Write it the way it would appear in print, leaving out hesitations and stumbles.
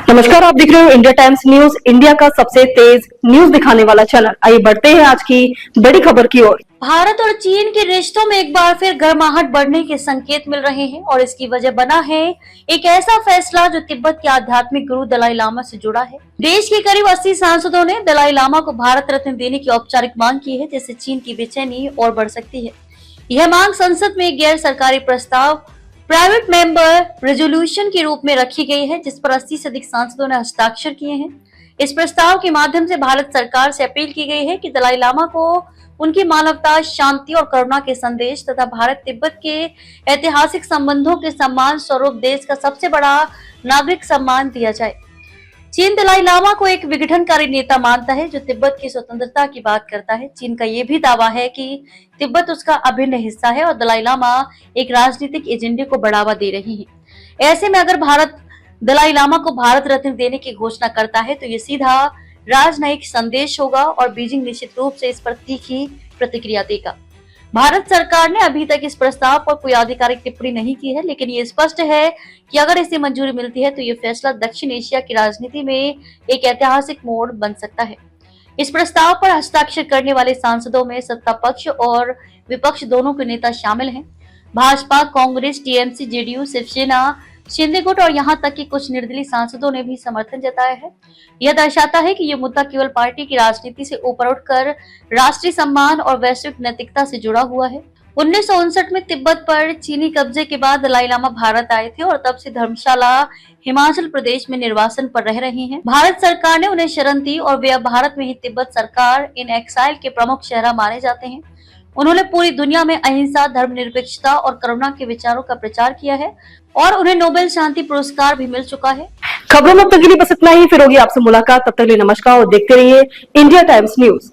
नमस्कार, आप देख रहे हो इंडिया टाइम्स न्यूज, इंडिया का सबसे तेज न्यूज दिखाने वाला चैनल। आइए बढ़ते हैं आज की बड़ी खबर की ओर। भारत और चीन के रिश्तों में एक बार फिर गर्माहट बढ़ने के संकेत मिल रहे हैं और इसकी वजह बना है एक ऐसा फैसला जो तिब्बत के आध्यात्मिक गुरु दलाई लामा से जुड़ा है। देश के करीब 80 सांसदों ने दलाई लामा को भारत रत्न देने की औपचारिक मांग की है, जिससे चीन की बेचैनी और बढ़ सकती है। यह मांग संसद में गैर सरकारी प्रस्ताव प्राइवेट मेंबर रेजोल्यूशन के रूप में रखी गई है, जिस पर 80 से अधिक सांसदों ने हस्ताक्षर किए हैं। इस प्रस्ताव के माध्यम से भारत सरकार से अपील की गई है कि दलाई लामा को उनकी मानवता, शांति और करुणा के संदेश तथा भारत तिब्बत के ऐतिहासिक संबंधों के सम्मान स्वरूप देश का सबसे बड़ा नागरिक सम्मान दिया जाए। चीन दलाई लामा को एक विघटनकारी नेता मानता है जो तिब्बत की स्वतंत्रता की बात करता है। चीन का ये भी दावा है कि तिब्बत उसका अभिन्न हिस्सा है और दलाई लामा एक राजनीतिक एजेंडे को बढ़ावा दे रही है। ऐसे में अगर भारत दलाई लामा को भारत रत्न देने की घोषणा करता है तो ये सीधा राजनयिक संदेश होगा और बीजिंग निश्चित रूप से इस पर तीखी प्रतिक्रिया देगा। भारत सरकार ने अभी तक इस प्रस्ताव पर कोई आधिकारिक टिप्पणी नहीं की है, लेकिन ये स्पष्ट है कि अगर इसे मंजूरी मिलती है तो ये फैसला दक्षिण एशिया की राजनीति में एक ऐतिहासिक मोड़ बन सकता है। इस प्रस्ताव पर हस्ताक्षर करने वाले सांसदों में सत्ता पक्ष और विपक्ष दोनों के नेता शामिल हैं। भाजपा, कांग्रेस, टीएमसी, जेडीयू, शिवसेना, शिंदे गुट और यहाँ तक कि कुछ निर्दलीय सांसदों ने भी समर्थन जताया है। यह दर्शाता है कि यह मुद्दा केवल पार्टी की राजनीति से ऊपर उठकर राष्ट्रीय सम्मान और वैश्विक नैतिकता से जुड़ा हुआ है। 1959 में तिब्बत पर चीनी कब्जे के बाद दलाई लामा भारत आए थे और तब से धर्मशाला हिमाचल प्रदेश में निर्वासन पर रह रही हैं। भारत सरकार ने उन्हें शरण दी और वे अब भारत में ही तिब्बत सरकार इन एक्साइल के प्रमुख चेहरा माने जाते हैं। उन्होंने पूरी दुनिया में अहिंसा, धर्मनिरपेक्षता और करुणा के विचारों का प्रचार किया है और उन्हें नोबेल शांति पुरस्कार भी मिल चुका है। खबरों में अब तक के लिए बस इतना ही। फिर होगी आपसे मुलाकात, तब तक के लिए नमस्कार और देखते रहिए इंडिया टाइम्स न्यूज।